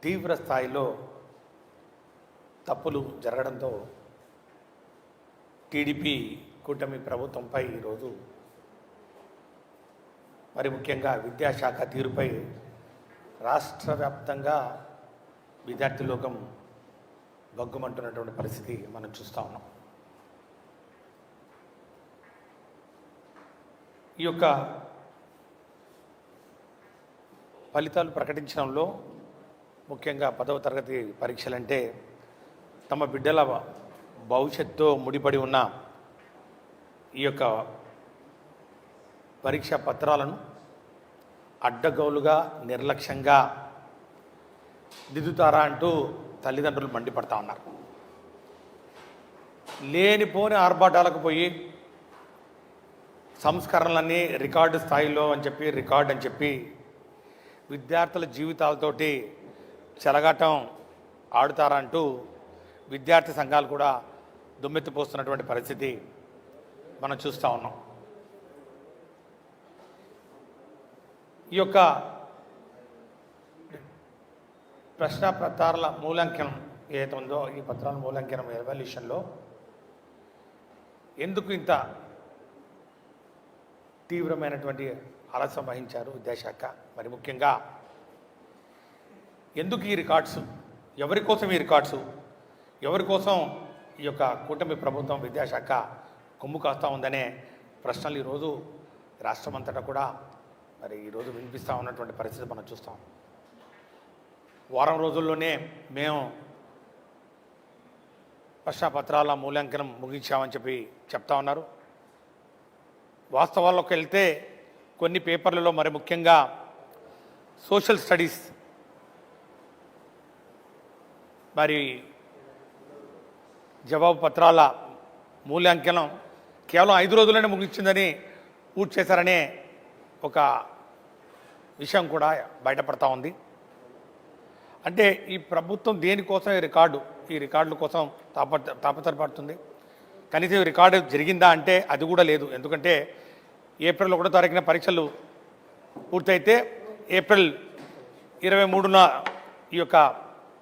తీవ్ర స్థాయిలో తప్పులు జరగడంతో టీడీపీ కూటమి ప్రభుత్వంపై ఈరోజు మరి ముఖ్యంగా విద్యాశాఖ తీరుపై రాష్ట్ర వ్యాప్తంగా విద్యార్థి లోకం బగ్గుమంటున్నటువంటి పరిస్థితి మనం చూస్తూ ఉన్నాం. ఈ యొక్క ఫలితాలు ప్రకటించడంలో ముఖ్యంగా 10వ తరగతి పరీక్షలంటే తమ బిడ్డల భవిష్యత్తుతో ముడిపడి ఉన్న ఈ యొక్క పరీక్షా పత్రాలను అడ్డగోలుగా నిర్లక్ష్యంగా దిద్దుతారా అంటూ తల్లిదండ్రులు మండిపడతా ఉన్నారు. లేనిపోని ఆర్భాటాలకు పోయి సంస్కరణలన్నీ రికార్డు స్థాయిలో రికార్డ్ అని చెప్పి విద్యార్థుల జీవితాలతోటి చెలగాటం ఆడుతారంటూ విద్యార్థి సంఘాలు కూడా దుమ్మెత్తిపోస్తున్నటువంటి పరిస్థితి మనం చూస్తూ ఉన్నాం. ఈ యొక్క ప్రశ్నాపత్రాల మూల్యాంకనం ఏదైతే ఉందో ఈ పత్రాల మూల్యాంకనం ఎవాల్యుయేషన్లో ఎందుకు ఇంత తీవ్రమైనటువంటి ఆలస్యం వహించారు విద్యాశాఖ? మరి ముఖ్యంగా ఎందుకు ఈ రికార్డ్స్, ఎవరి కోసం ఈ రికార్డ్స్, ఎవరి కోసం ఈ యొక్క కూటమి ప్రభుత్వం విద్యాశాఖ కొమ్ము కాస్తూ ఉందనే ప్రశ్నలు ఈరోజు రాష్ట్రమంతటా కూడా మరి ఈరోజు వినిపిస్తూ ఉన్నటువంటి పరిస్థితి మనం చూస్తాం. వారం రోజుల్లోనే మేము ప్రశ్నాపత్రాల మూల్యాంకనం ముగించామని చెప్తా ఉన్నారు. వాస్తవాల్లోకి వెళ్తే కొన్ని పేపర్లలో మరి ముఖ్యంగా సోషల్ స్టడీస్ మరి జవాబు పత్రాల మూల్యాంకనం కేవలం 5 రోజుల్లోనే ముగించిందని పూర్తి చేశారనే ఒక విషయం కూడా బయటపడతా ఉంది. అంటే ఈ ప్రభుత్వం దేనికోసం ఈ రికార్డుల కోసం తాపత్రపడుతుంది. కనీసం ఈ రికార్డు జరిగిందా అంటే అది కూడా లేదు. ఎందుకంటే ఏప్రిల్ 1వ తారీఖున పరీక్షలు పూర్తయితే ఏప్రిల్ 23న ఈ యొక్క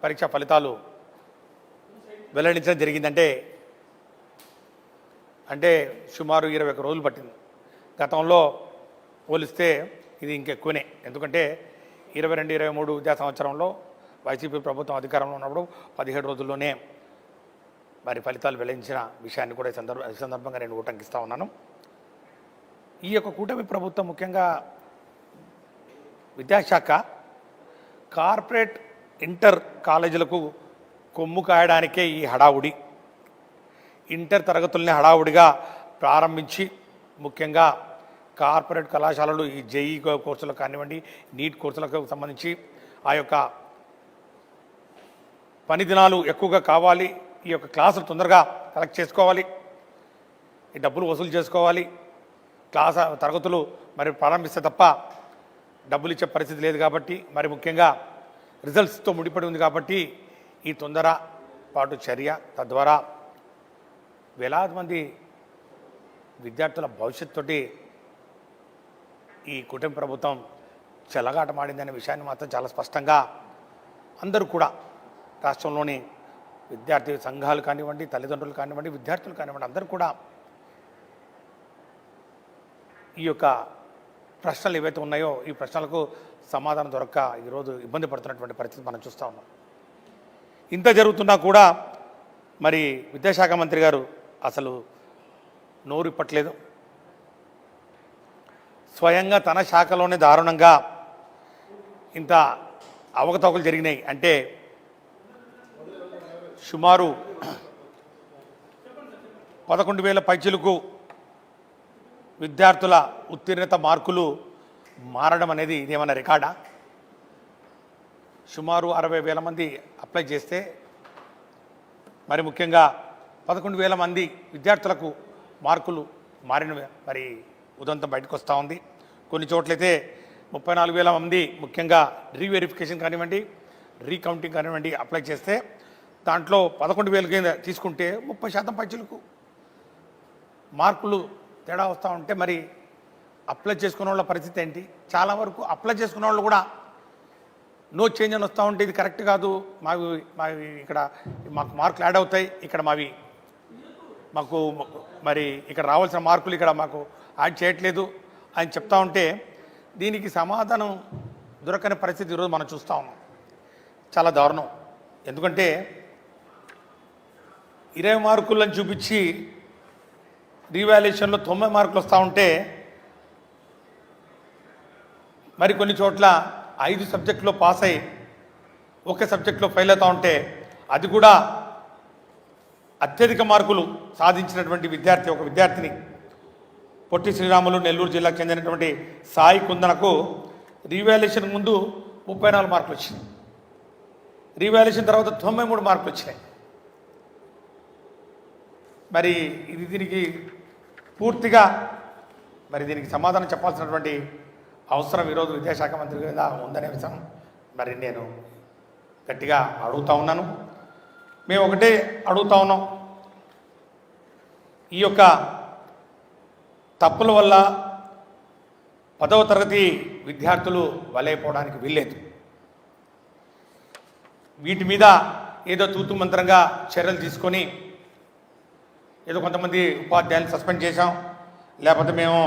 పరీక్షా ఫలితాలు వెల్లడించడం జరిగిందంటే సుమారు 21 రోజులు పట్టింది. గతంలో పోలిస్తే ఇది ఇంకెక్కువనే. ఎందుకంటే 22-23 విద్యా సంవత్సరంలో వైసీపీ ప్రభుత్వం అధికారంలో ఉన్నప్పుడు 17 రోజుల్లోనే మరి ఫలితాలు వెల్లడించిన విషయాన్ని కూడా ఈ సందర్భంగా నేను ఉటంకిస్తూ ఉన్నాను. ఈ యొక్క కూటమి ప్రభుత్వం ముఖ్యంగా విద్యాశాఖ కార్పొరేట్ ఇంటర్ కాలేజీలకు కొమ్ము కాయడానికే ఈ హడావుడి. ఇంటర్ తరగతుల్ని హడావుడిగా ప్రారంభించి ముఖ్యంగా కార్పొరేట్ కళాశాలలు ఈ జేఈ కోర్సులకు కానివ్వండి, నీట్ కోర్సులకు సంబంధించి ఆ యొక్క పని దినాలు ఎక్కువగా కావాలి, ఈ యొక్క క్లాసులు తొందరగా కలెక్ట్ చేసుకోవాలి, ఈ డబ్బులు వసూలు చేసుకోవాలి, తరగతులు మరి ప్రారంభిస్తే తప్ప డబ్బులు ఇచ్చే పరిస్థితి లేదు కాబట్టి, మరి ముఖ్యంగా రిజల్ట్స్తో ముడిపడి ఉంది కాబట్టి ఈ తొందరపాటు చర్య తద్వారా వేలాది మంది విద్యార్థుల భవిష్యత్తుతోటి ఈ కూటమి ప్రభుత్వం చెలగాటమాడిందనే విషయాన్ని మాత్రం చాలా స్పష్టంగా అందరూ కూడా రాష్ట్రంలోని విద్యార్థి సంఘాలు కానివ్వండి, తల్లిదండ్రులు కానివ్వండి, విద్యార్థులు కానివ్వండి అందరూ కూడా ఈ యొక్క ప్రశ్నలు ఏవైతే ఉన్నాయో ఈ ప్రశ్నలకు సమాధానం దొరక్క ఈరోజు ఇబ్బంది పడుతున్నటువంటి పరిస్థితి మనం చూస్తూ ఉన్నాం. ఇంత జరుగుతున్నా కూడా మరి విద్యాశాఖ మంత్రి గారు అసలు నోరు ఇప్పట్లేదు. స్వయంగా తన శాఖలోనే దారుణంగా ఇంత అవకతవకలు జరిగినాయి అంటే సుమారు 11,000 పైచిలకు విద్యార్థుల ఉత్తీర్ణత మార్కులు మారడం అనేది ఇదేమన్నా రికార్డా? సుమారు 60,000 మంది అప్లై చేస్తే మరి ముఖ్యంగా 11,000 మంది విద్యార్థులకు మార్కులు మారిన మరి ఉదంతం బయటకు వస్తూ ఉంది. కొన్ని చోట్లయితే 34,000 మంది ముఖ్యంగా రీవెరిఫికేషన్ కానివ్వండి, రీకౌంటింగ్ కానివ్వండి అప్లై చేస్తే దాంట్లో 11,000 కింద తీసుకుంటే 30% పైచిలకు మార్కులు తేడా వస్తూ ఉంటే మరి అప్లై చేసుకున్న వాళ్ళ పరిస్థితి ఏంటి? చాలా వరకు అప్లై చేసుకున్న వాళ్ళు కూడా నో చేంజ్ అని వస్తూ ఉంటే ఇది కరెక్ట్ కాదు, మావి ఇక్కడ మాకు మార్కులు యాడ్ అవుతాయి, ఇక్కడ మాకు మరి ఇక్కడ రావాల్సిన మార్కులు ఇక్కడ మాకు యాడ్ చేయట్లేదు అని చెప్తా ఉంటే దీనికి సమాధానం దొరకని పరిస్థితి ఈరోజు మనం చూస్తూ ఉన్నాం. చాలా దారుణం. ఎందుకంటే 20 మార్కులను చూపించి రీవాల్యుయేషన్లో 90 మార్కులు వస్తూ ఉంటే మరి కొన్ని చోట్ల 5 సబ్జెక్టులో పాస్ అయ్యి ఒకే సబ్జెక్టులో ఫెయిల్ అవుతూ ఉంటే అది కూడా అత్యధిక మార్కులు సాధించినటువంటి ఒక విద్యార్థిని పొట్టి శ్రీరాములు నెల్లూరు జిల్లాకు చెందినటువంటి సాయి కుందనకు రీవాల్యుయేషన్ ముందు 34 మార్కులు వచ్చినాయి, రీవాల్యుయేషన్ తర్వాత 93 మార్కులు వచ్చినాయి. మరి దీనికి పూర్తిగా దీనికి సమాధానం చెప్పాల్సినటువంటి అవసరం ఈరోజు విద్యాశాఖ మంత్రి మీద ఉందనే విషయం మరి నేను గట్టిగా అడుగుతా ఉన్నాను. మేము ఒకటే అడుగుతా ఉన్నాం, ఈ యొక్క తప్పుల వల్ల 10వ తరగతి విద్యార్థులు బలైపోవడానికి వీల్లేదు. వీటి మీద ఏదో తూతు మంత్రంగా చర్యలు తీసుకొని ఏదో కొంతమంది ఉపాధ్యాయులను సస్పెండ్ చేశాం, లేకపోతే మేము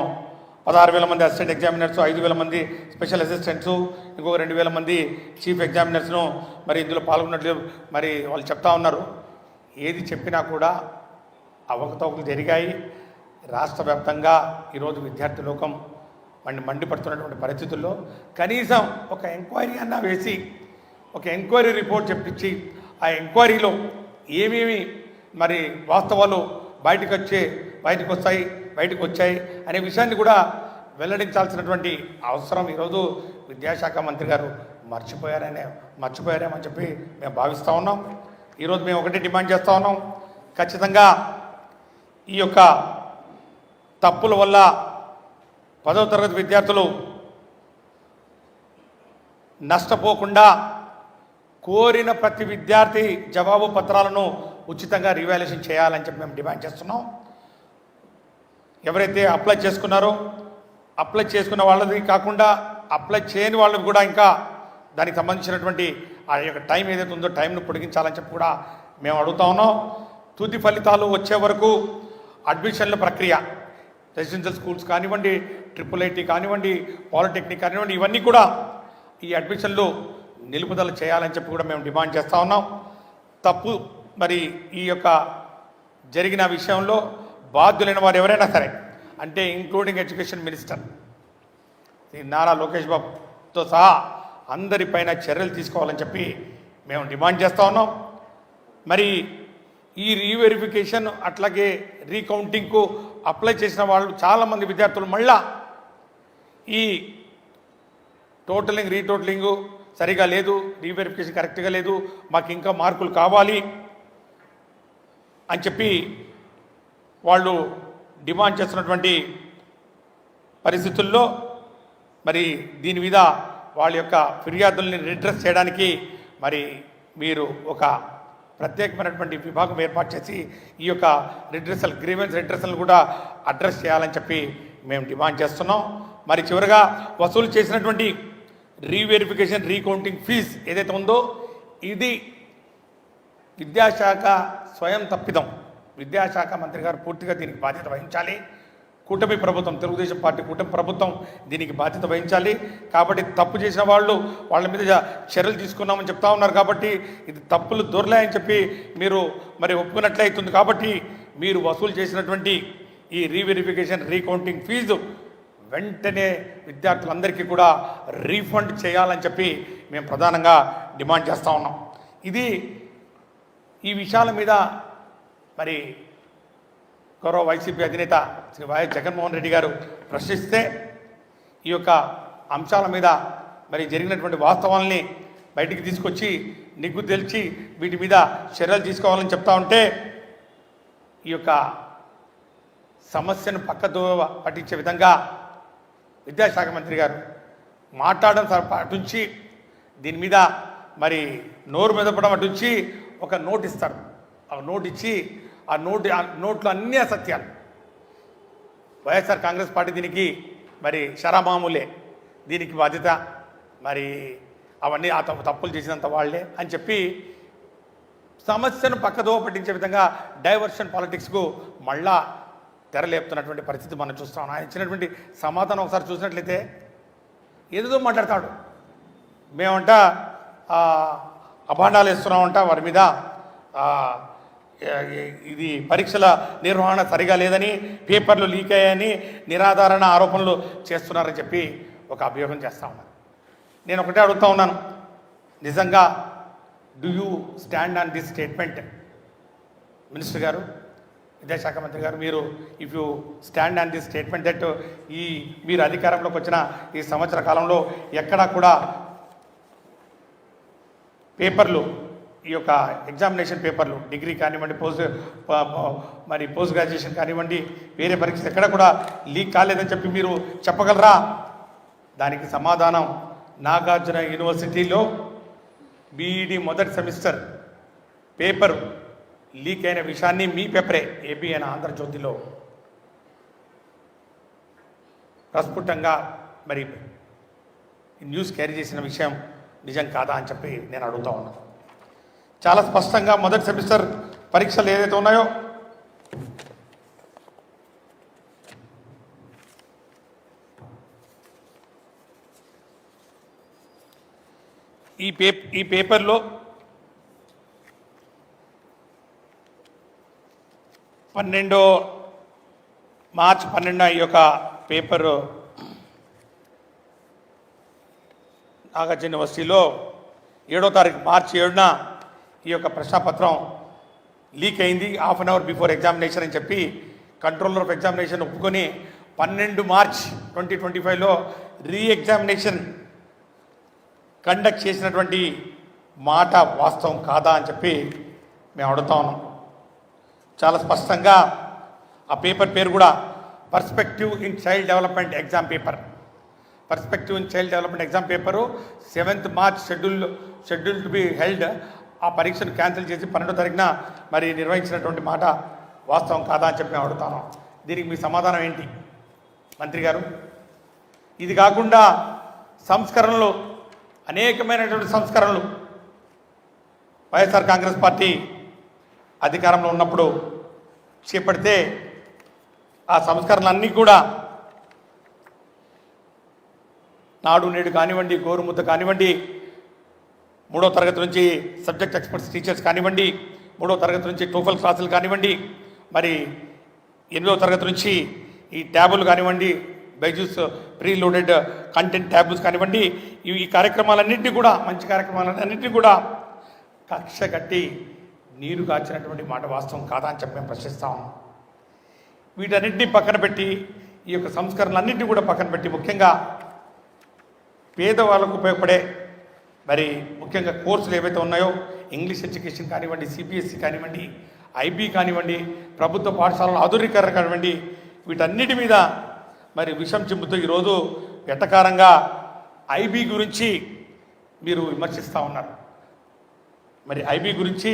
16,000 మంది అసిస్టెంట్ ఎగ్జామినర్స్, 5,000 మంది స్పెషల్ అసిస్టెంట్స్, ఇంకొక 2,000 మంది చీఫ్ ఎగ్జామినర్స్ను మరి ఇందులో పాల్గొన్నట్లు మరి వాళ్ళు చెప్తా ఉన్నారు. ఏది చెప్పినా కూడా అవకతవకలు జరిగాయి. రాష్ట్ర వ్యాప్తంగా ఈరోజు విద్యార్థి లోకం మండిపడుతున్నటువంటి పరిస్థితుల్లో కనీసం ఒక ఎంక్వైరీ అన్నా వేసి ఒక ఎంక్వైరీ రిపోర్ట్ చెప్పించి ఆ ఎంక్వైరీలో ఏమేమి మరి వాస్తవాలు బయటకు వచ్చాయి అనే విషయాన్ని కూడా వెల్లడించాల్సినటువంటి అవసరం ఈరోజు విద్యాశాఖ మంత్రి గారు మర్చిపోయారేమని చెప్పి మేము భావిస్తూ ఉన్నాం. ఈరోజు మేము ఒకటే డిమాండ్ చేస్తూ ఉన్నాం, ఖచ్చితంగా ఈ యొక్క తప్పుల వల్ల 10వ తరగతి విద్యార్థులు నష్టపోకుండా కోరిన ప్రతి విద్యార్థి జవాబు పత్రాలను ఉచితంగా రీవాల్యుయేషన్ చేయాలని చెప్పి మేము డిమాండ్ చేస్తున్నాం. ఎవరైతే అప్లై చేసుకున్నారో అప్లై చేసుకున్న వాళ్ళది కాకుండా అప్లై చేయని వాళ్ళకి కూడా ఇంకా దానికి సంబంధించినటువంటి ఆ యొక్క టైం ఏదైతే ఉందో టైంను పొడిగించాలని చెప్పి కూడా మేము అడుగుతా ఉన్నాం. తుది ఫలితాలు వచ్చే వరకు అడ్మిషన్ల ప్రక్రియ రెసిడెన్షియల్ స్కూల్స్ కానివ్వండి, IIIT కానివ్వండి, పాలిటెక్నిక్ కానివ్వండి, ఇవన్నీ కూడా ఈ అడ్మిషన్లు నిలుపుదల చేయాలని చెప్పి కూడా మేము డిమాండ్ చేస్తూ ఉన్నాం. తప్పు మరి ఈ యొక్క జరిగిన విషయంలో బాధ్యులైన వారు ఎవరైనా సరే, అంటే including education minister Nara Lokesh బాబుతో సహా అందరిపైన చర్యలు తీసుకోవాలని చెప్పి మేము డిమాండ్ చేస్తూ ఉన్నాం. మరి ఈ రీవెరిఫికేషన్ అట్లాగే రీకౌంటింగ్కు అప్లై చేసిన వాళ్ళు చాలామంది విద్యార్థులు మళ్ళా ఈ రీటోటలింగ్ సరిగా లేదు, రీవెరిఫికేషన్ కరెక్ట్గా లేదు, మాకు ఇంకా మార్కులు కావాలి అని చెప్పి వాళ్ళు డిమాండ్ చేస్తున్నటువంటి పరిస్థితుల్లో మరి దీని మీద వాళ్ళ యొక్క ఫిర్యాదుల్ని రిడ్రెస్ చేయడానికి మరి మీరు ఒక ప్రత్యేకమైనటువంటి విభాగం ఏర్పాటు చేసి ఈ యొక్క గ్రీవెన్స్ రిడ్రెసల్ కూడా అడ్రస్ చేయాలని చెప్పి మేము డిమాండ్ చేస్తున్నాం. మరి చివరిగా వసూలు చేసినటువంటి రీవెరిఫికేషన్ రీకౌంటింగ్ ఫీజు ఏదైతే ఉందో ఇది విద్యాశాఖ స్వయం తప్పిదం. విద్యాశాఖ మంత్రి గారు పూర్తిగా దీనికి బాధ్యత వహించాలి. కూటమి ప్రభుత్వం, తెలుగుదేశం పార్టీ కూటమి ప్రభుత్వం దీనికి బాధ్యత వహించాలి. కాబట్టి తప్పు చేసిన వాళ్ళ మీద చర్యలు తీసుకున్నామని చెప్తా ఉన్నారు. కాబట్టి ఇది తప్పులు దొరలేని చెప్పి మీరు మరి ఒప్పుకున్నట్లయితుంది. కాబట్టి మీరు వసూలు చేసినటువంటి ఈ రీవెరిఫికేషన్ రీకౌంటింగ్ ఫీజు వెంటనే విద్యార్థులందరికీ కూడా రీఫండ్ చేయాలని చెప్పి మేము ప్రధానంగా డిమాండ్ చేస్తూ ఉన్నాం. ఈ విషయాల మీద మరి గౌరవ వైసీపీ అధినేత శ్రీ వైఎస్ జగన్మోహన్ రెడ్డి గారు ప్రశ్నిస్తే ఈ యొక్క అంశాల మీద మరి జరిగినటువంటి వాస్తవాల్ని బయటికి తీసుకొచ్చి నిగ్గు తెల్చి వీటి మీద చర్యలు తీసుకోవాలని చెప్తా ఉంటే ఈ యొక్క సమస్యను పక్కదో పట్టించే విధంగా విద్యాశాఖ మంత్రి గారు మాట్లాడడం అటుంచి దీని మీద మరి నోరు మెదపడం అటుంచి ఒక నోట్ ఇస్తారు. ఆ నోట్ ఇచ్చి ఆ నోట్లో అన్ని అసత్యాలు. వైఎస్ఆర్ కాంగ్రెస్ పార్టీ దీనికి మరి షరామామూలే, దీనికి బాధ్యత మరి అవన్నీ ఆ తప్పులు చేసినంత వాళ్ళే అని చెప్పి సమస్యను పక్కదో పట్టించే విధంగా డైవర్షన్ పాలిటిక్స్కు మళ్ళా తెరలేపుతున్నటువంటి పరిస్థితి మనం చూస్తాం. ఆయన ఇచ్చినటువంటి సమాధానం ఒకసారి చూసినట్లయితే ఏదో మాట్లాడతాడు. మేమంట అభాండాలు వేస్తున్నామంట వారి మీద, ఇది పరీక్షల నిర్వహణ సరిగా లేదని, పేపర్లు లీక్ అయ్యాయని నిరాధారణ ఆరోపణలు చేస్తున్నారని చెప్పి ఒక అభియోగం చేస్తూ ఉన్నారు. నేను ఒకటే అడుగుతూ ఉన్నాను, నిజంగా do you stand on this statement? Minister గారు, విద్యాశాఖ మంత్రి గారు, మీరు if you stand on this statement that మీరు అధికారంలోకి వచ్చిన ఈ సంవత్సర కాలంలో ఎక్కడా కూడా పేపర్లు, ఈ యొక్క ఎగ్జామినేషన్ పేపర్లు, డిగ్రీ కానివ్వండి, పోస్ట్ గ్రాడ్యుయేషన్ కానివ్వండి, వేరే పరీక్ష ఎక్కడ కూడా లీక్ కాలేదని చెప్పి మీరు చెప్పగలరా? దానికి సమాధానం, నాగార్జున యూనివర్సిటీలో బీఈడి మొదటి సెమిస్టర్ పేపర్ లీక్ అయిన విషయాన్ని మీ పేపరే ఏబీ అయిన ఆంధ్రజ్యోతిలో ప్రస్ఫుటంగా మరి న్యూస్ క్యారీ చేసిన విషయం నిజం కాదా అని చెప్పి నేను అడుగుతా ఉన్నాను. చాలా స్పష్టంగా మొదటి సెమిస్టర్ పరీక్షలు ఏదైతే ఉన్నాయో ఈ పేపర్లో 12 మార్చి 12 ఈ యొక్క పేపర్ నాగార్జున యూనివర్సిటీలో 7వ తారీఖు మార్చి 7న ఈ యొక్క ప్రశ్నాపత్రం లీక్ అయింది half an hour before examination అని చెప్పి కంట్రోలర్ ఆఫ్ ఎగ్జామినేషన్ ఒప్పుకొని 12 మార్చ్ 2025లో రీ ఎగ్జామినేషన్ కండక్ట్ చేసినటువంటి మాట వాస్తవం కాదా అని చెప్పి మేము అడుగుతా ఉన్నాం. చాలా స్పష్టంగా ఆ పేపర్ పేరు కూడా perspective in child development exam paper. Perspective in child development exam paper 7th March schedule to be held. ఆ పరీక్షను క్యాన్సిల్ చేసి 12వ తారీఖున మరి నిర్వహించినటువంటి మాట వాస్తవం కాదా అని చెప్పి మేము అడుగుతాను. దీనికి మీ సమాధానం ఏంటి మంత్రి గారు? ఇది కాకుండా సంస్కరణలు, అనేకమైనటువంటి సంస్కరణలు వైఎస్ఆర్ కాంగ్రెస్ పార్టీ అధికారంలో ఉన్నప్పుడు చేపడితే ఆ సంస్కరణలన్నీ కూడా నాడు నేడు కానివ్వండి, గోరుముద్ద కానివ్వండి, 3వ తరగతి నుంచి సబ్జెక్ట్ ఎక్స్పర్ట్స్ టీచర్స్ కానివ్వండి, 3వ తరగతి నుంచి టోఫల్ క్లాసులు కానివ్వండి, మరి 8వ తరగతి నుంచి ఈ ట్యాబులు కానివ్వండి, బైజూస్ ప్రీలోడెడ్ కంటెంట్ ట్యాబ్స్ కానివ్వండి, ఈ కార్యక్రమాలన్నింటినీ కూడా, మంచి కార్యక్రమాలన్నింటినీ కూడా కక్ష కట్టి నీరు కాచినటువంటి మాట వాస్తవం కాదా అని చెప్పి మేము ప్రశ్నిస్తాం. వీటన్నింటినీ పక్కన పెట్టి, ఈ యొక్క సంస్కరణలన్నింటినీ కూడా పక్కన పెట్టి, ముఖ్యంగా పేదవాళ్ళకు ఉపయోగపడే మరి ముఖ్యంగా కోర్సులు ఏవైతే ఉన్నాయో, ఇంగ్లీష్ ఎడ్యుకేషన్ కానివ్వండి, సిబిఎస్ఈ కానివ్వండి, ఐబీ కానివ్వండి, ప్రభుత్వ పాఠశాలల ఆధునీకరణ కానివ్వండి, వీటన్నిటి మీద మరి విషం చిమ్ముతూ ఈరోజు వెటకారంగా ఐబీ గురించి మీరు విమర్శిస్తూ ఉన్నారు. మరి ఐబీ గురించి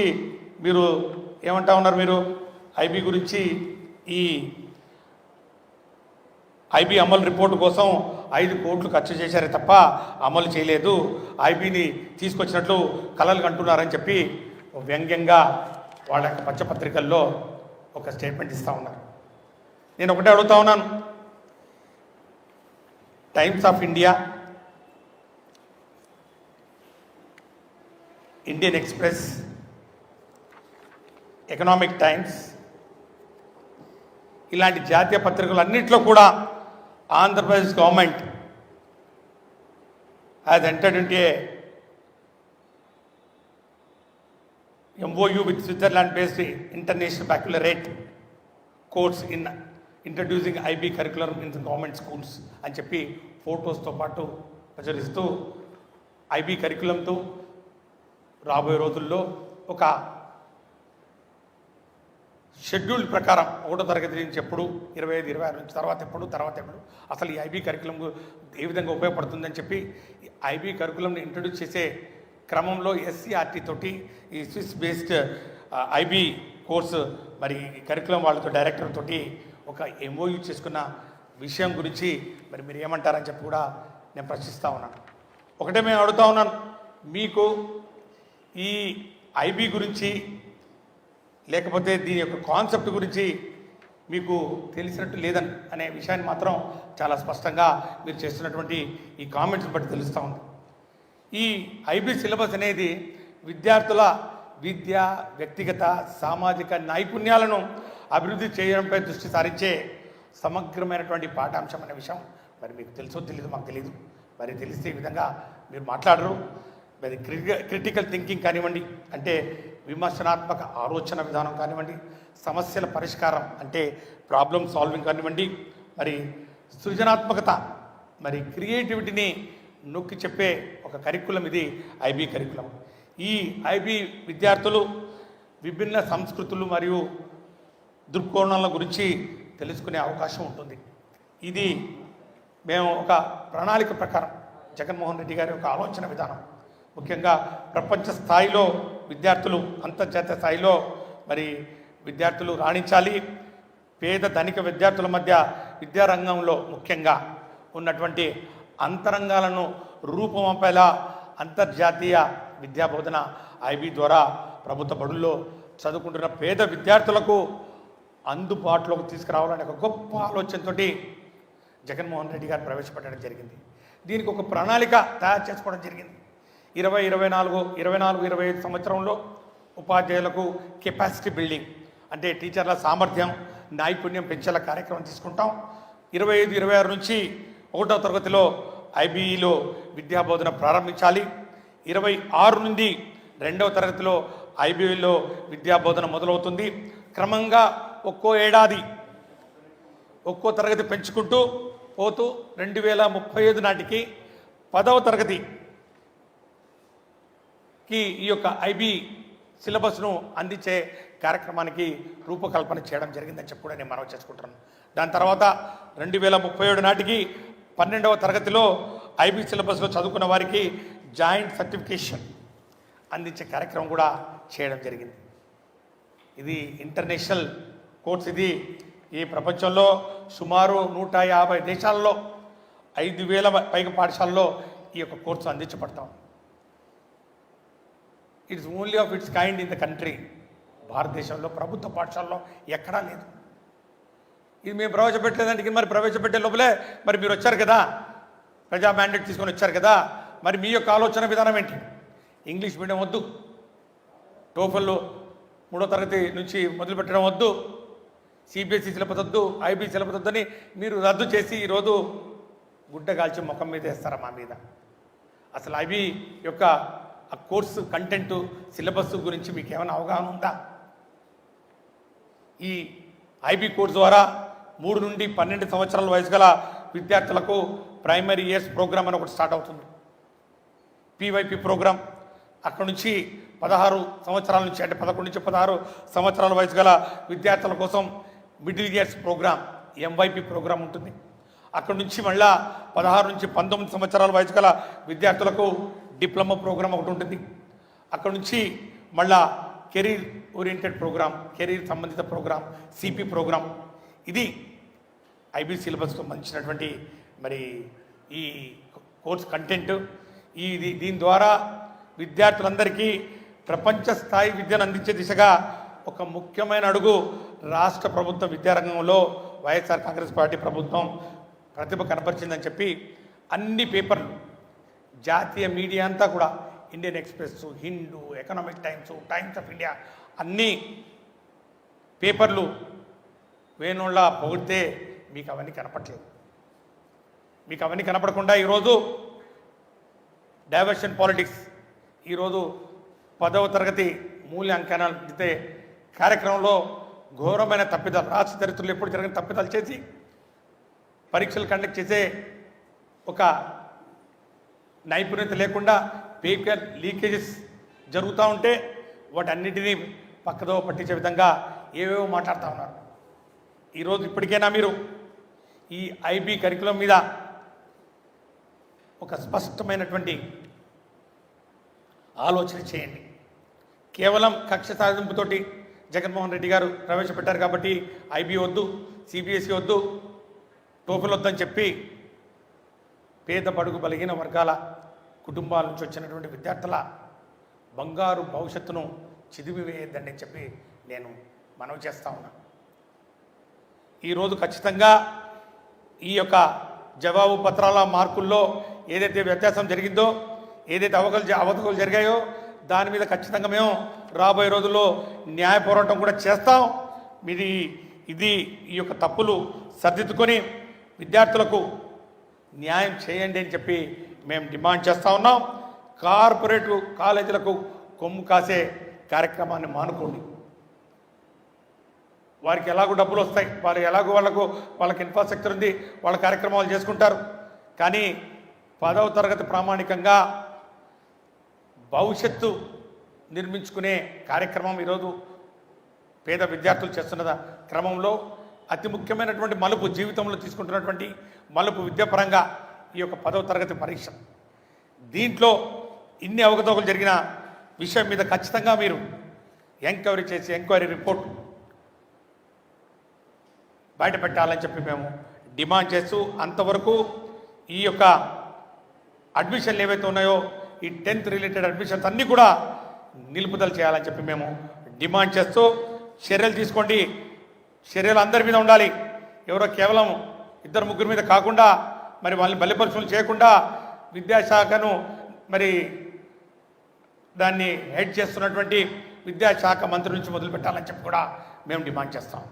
మీరు ఏమంటా ఉన్నారు? మీరు ఐబీ గురించి ఈ ఐబీ అమలు రిపోర్టు కోసం 5 కోట్లు ఖర్చు చేశారే తప్ప అమలు చేయలేదు, ఐబీని తీసుకొచ్చినట్లు కలలు కంటున్నారని చెప్పి వ్యంగ్యంగా వాళ్ళ యొక్క పచ్చపత్రికల్లో ఒక స్టేట్మెంట్ ఇస్తూ ఉన్నారు. నేను ఒకటే అడుగుతా ఉన్నాను, times of India, Indian express, economic times ఇలాంటి జాతీయ పత్రికలన్నింటిలో కూడా Andhra Pradesh government has entered into A MOU with Switzerland-based International Baccalaureate course in introducing IB curriculum in the government schools అని చెప్పి ఫోటోస్తో పాటు ప్రచురిస్తూ IB కరికులంతో రాబోయే రోజుల్లో ఒక షెడ్యూల్ ప్రకారం 1వ తరగతి నుంచి ఎప్పుడు, 25, 26 నుంచి తర్వాత ఎప్పుడు అసలు ఈ ఐబీ కరికులం ఏ విధంగా ఉపయోగపడుతుందని చెప్పి ఐబీ కరికులంని ఇంట్రడ్యూస్ చేసే క్రమంలో SCRT తోటి ఈ స్విస్ బేస్డ్ ఐబీ కోర్సు మరి కరికులం వాళ్ళతో డైరెక్టర్ తోటి ఒక MOU చేసుకున్న విషయం గురించి మరి మీరు ఏమంటారని చెప్పి కూడా నేను ప్రశ్నిస్తూ ఉన్నాను. ఒకటే మేము అడుగుతా ఉన్నాను, మీకు ఈ ఐబీ గురించి లేకపోతే దీని యొక్క కాన్సెప్ట్ గురించి మీకు తెలిసినట్టు లేదని అనే విషయాన్ని మాత్రం చాలా స్పష్టంగా మీరు చేస్తున్నటువంటి ఈ కామెంట్స్ బట్టి తెలుస్తూ ఉంది. ఈ ఐబీ సిలబస్ అనేది విద్యార్థుల విద్య, వ్యక్తిగత, సామాజిక నైపుణ్యాలను అభివృద్ధి చేయడంపై దృష్టి సారించే సమగ్రమైనటువంటి పాఠాంశం అనే విషయం మరి మీకు తెలుసో తెలీదు, మాకు తెలియదు. మరి తెలిస్తే ఈ విధంగా మీరు మాట్లాడరు. మరి క్రిటికల్ థింకింగ్ కానివ్వండి, అంటే విమర్శనాత్మక ఆలోచన విధానం కానివ్వండి, సమస్యల పరిష్కారం అంటే ప్రాబ్లమ్ సాల్వింగ్ కానివ్వండి, మరి సృజనాత్మకత, మరి క్రియేటివిటీని నొక్కి చెప్పే ఒక కరికులం ఇది ఐబీ కరికులం. ఈ ఐబీ విద్యార్థులు విభిన్న సంస్కృతులు మరియు దృక్కోణాల గురించి తెలుసుకునే అవకాశం ఉంటుంది. ఇది మేము ఒక ప్రణాళిక ప్రకారం జగన్మోహన్ రెడ్డి గారి ఒక ఆలోచన విధానం, ముఖ్యంగా ప్రపంచ స్థాయిలో విద్యార్థులు, అంతర్జాతీయ స్థాయిలో మరి విద్యార్థులు రాణించాలి. పేద ధనిక విద్యార్థుల మధ్య విద్యారంగంలో ముఖ్యంగా ఉన్నటువంటి అంతరంగాలను రూపమపేలా అంతర్జాతీయ విద్యాబోధన ఐబీ ద్వారా ప్రభుత్వ బడుల్లో చదువుకుంటున్న పేద విద్యార్థులకు అందుబాటులోకి తీసుకురావాలనే ఒక గొప్ప ఆలోచనతో జగన్మోహన్ రెడ్డి గారు ప్రవేశపెట్టడం జరిగింది. దీనికి ఒక ప్రణాళిక తయారు చేసుకోవడం జరిగింది. 2024-25 సంవత్సరంలో ఉపాధ్యాయులకు కెపాసిటీ బిల్డింగ్ అంటే టీచర్ల సామర్థ్యం, నైపుణ్యం పెంచేలా కార్యక్రమం తీసుకుంటాం. 25-26 నుంచి 1వ తరగతిలో ఐబీఈలో విద్యాబోధన ప్రారంభించాలి. 26 నుండి 2వ తరగతిలో ఐబీఈలో విద్యాబోధన మొదలవుతుంది. క్రమంగా ఒక్కో ఏడాది ఒక్కో తరగతి పెంచుకుంటూ పోతూ 2035 నాటికి 10వ తరగతికి ఈ యొక్క ఐబీ సిలబస్ను అందించే కార్యక్రమానికి రూపకల్పన చేయడం జరిగిందని చెప్పి కూడా నేను మనవి చేసుకుంటున్నాను. దాని తర్వాత 2037 నాటికి 12వ తరగతిలో ఐబీ సిలబస్లో చదువుకున్న వారికి జాయింట్ సర్టిఫికేషన్ అందించే కార్యక్రమం కూడా చేయడం జరిగింది. ఇది ఇంటర్నేషనల్ కోర్స్. ఇది ఈ ప్రపంచంలో సుమారు 150 దేశాల్లో 5,000 పైగా పాఠశాలలో ఈ యొక్క కోర్సు అందించబడతాం. It's only of its kind in the country. భారతదేశంలో ప్రభుత్వ పాఠశాలలో ఎక్కడా లేదు. ఇది మేము ప్రవేశపెట్టలేదంటే మరి ప్రవేశపెట్టే లోపలే మరి మీరు వచ్చారు కదా, ప్రజా మ్యాండేట్ తీసుకొని వచ్చారు కదా, మరి మీ యొక్క ఆలోచన విధానం ఏంటి? ఇంగ్లీష్ మీడియం వద్దు, టోఫెల్ 3వ తరగతి నుంచి మొదలుపెట్టడం వద్దు, సిబిఎస్ఈ సిలబస్ వద్దు, ఐబీ సిలబస్ వద్దని మీరు రద్దు చేసి ఈరోజు గుడ్డ కాల్చి ముఖం మీద వేస్తారా మా మీద? అసలు ఐబీ యొక్క ఆ కోర్సు కంటెంట్, సిలబస్ గురించి మీకు ఏమైనా అవగాహన ఉందా? ఈ ఐబీ కోర్సు ద్వారా 3 నుండి 12 సంవత్సరాల వయసు గల విద్యార్థులకు ప్రైమరీ ఇయర్స్ ప్రోగ్రామ్ అని ఒకటి స్టార్ట్ అవుతుంది. పీవైపీ ప్రోగ్రామ్. అక్కడ నుంచి 16 సంవత్సరాల నుంచి అంటే 11 నుంచి 16 సంవత్సరాల వయసు గల విద్యార్థుల కోసం మిడిల్ ఇయర్స్ ప్రోగ్రామ్ ఎంవైపీ ప్రోగ్రామ్ ఉంటుంది. అక్కడ నుంచి మళ్ళా 16 నుంచి 19 సంవత్సరాల వయసు గల విద్యార్థులకు డిప్లొమా ప్రోగ్రామ్ ఒకటి ఉంటుంది. అక్కడ నుంచి మళ్ళా కెరీర్ ఓరియంటెడ్ ప్రోగ్రామ్, కెరీర్ సంబంధిత ప్రోగ్రామ్, సిపి ప్రోగ్రామ్. ఇది ఐబీ సిలబస్కు సంబంధించినటువంటి మరి ఈ కోర్స్ కంటెంట్. దీని ద్వారా విద్యార్థులందరికీ ప్రపంచ స్థాయి విద్యను అందించే దిశగా ఒక ముఖ్యమైన అడుగు రాష్ట్ర ప్రభుత్వ విద్యారంగంలో వైఎస్ఆర్ కాంగ్రెస్ పార్టీ ప్రభుత్వం ప్రతిభ కనపరిచిందని చెప్పి అన్ని పేపర్లు, జాతీయ మీడియా అంతా కూడా, Indian express, Hindu, economic times, times of India, అన్ని పేపర్లు వేణుళ్ళ పొగిడితే మీకు అవన్నీ కనపట్లేదు. మీకు అవన్నీ కనపడకుండా ఈరోజు డైవర్షన్ పాలిటిక్స్, ఈరోజు 10వ తరగతి మూల్యాంకనాలు దిద్దే కార్యక్రమంలో ఘోరమైన తప్పిదాలు, రాష్ట్ర చరిత్రలో ఎప్పుడు జరిగిన తప్పిదాలు చేసి పరీక్షలు కండక్ట్ చేసే ఒక నైపుణ్యత లేకుండా పేపర్ లీకేజెస్ జరుగుతూ ఉంటే వాటన్నిటినీ పక్కదో పట్టించే విధంగా ఏవేవో మాట్లాడుతూ ఉన్నారు. ఈరోజు ఇప్పటికైనా మీరు ఈ ఐబీ కరికులం మీద ఒక స్పష్టమైనటువంటి ఆలోచన చేయండి. కేవలం కక్ష సాధింపుతోటి జగన్మోహన్ రెడ్డి గారు ప్రవేశపెట్టారు కాబట్టి ఐబీ వద్దు, సిబిఎస్ఈ వద్దు, టోఫెల్ వద్దని చెప్పి పేద బడుగు బలిగిన వర్గాల కుటుంబాల నుంచి వచ్చినటువంటి విద్యార్థుల బంగారు భవిష్యత్తును చిదిమివేయద్దని చెప్పి నేను మనవి చేస్తా ఉన్నా. ఈరోజు ఖచ్చితంగా ఈ యొక్క జవాబు పత్రాల మార్కుల్లో ఏదైతే వ్యత్యాసం జరిగిందో, ఏదైతే అవకతవకలు జరిగాయో దాని మీద ఖచ్చితంగా మేము రాబోయే రోజుల్లో న్యాయ పోరాటం కూడా చేస్తాం. ఇది ఈ యొక్క తప్పులు సరిదిద్దుకొని విద్యార్థులకు న్యాయం చేయండి అని చెప్పి మేము డిమాండ్ చేస్తూ ఉన్నాం. కార్పొరేట్ కాలేజీలకు కొమ్ము కాసే కార్యక్రమాన్ని మానుకోండి. వారికి ఎలాగో డబ్బులు వస్తాయి, వారు ఎలాగో వాళ్ళకి ఇన్ఫ్రాస్ట్రక్చర్ ఉంది, వాళ్ళ కార్యక్రమాలు చేసుకుంటారు. కానీ 10వ తరగతి ప్రామాణికంగా భవిష్యత్తు నిర్మించుకునే కార్యక్రమం ఈరోజు పేద విద్యార్థులు చేస్తున్న క్రమంలో అతి ముఖ్యమైనటువంటి మలుపు, జీవితంలో తీసుకుంటున్నటువంటి మలుపు విద్యాపరంగా ఈ యొక్క 10వ తరగతి పరీక్ష. దీంట్లో ఇన్ని అవకతవకలు జరిగిన విషయం మీద ఖచ్చితంగా మీరు ఎంక్వైరీ చేసి ఎంక్వైరీ రిపోర్ట్ బయట పెట్టాలని చెప్పి మేము డిమాండ్ చేస్తూ, అంతవరకు ఈ యొక్క అడ్మిషన్లు ఏవైతే ఉన్నాయో ఈ 10th రిలేటెడ్ అడ్మిషన్స్ అన్నీ కూడా నిలుపుదల చేయాలని చెప్పి మేము డిమాండ్ చేస్తూ, చర్యలు తీసుకోండి. చర్యలు అందరి మీద ఉండాలి. ఎవరో కేవలం 2-3 మీద కాకుండా మరి వాళ్ళని బలిపరుషులు చేయకుండా విద్యాశాఖను మరి దాన్ని హెడ్ చేస్తున్నటువంటి విద్యాశాఖ మంత్రి నుంచి మొదలుపెట్టాలని చెప్పి కూడా మేము డిమాండ్ చేస్తాం.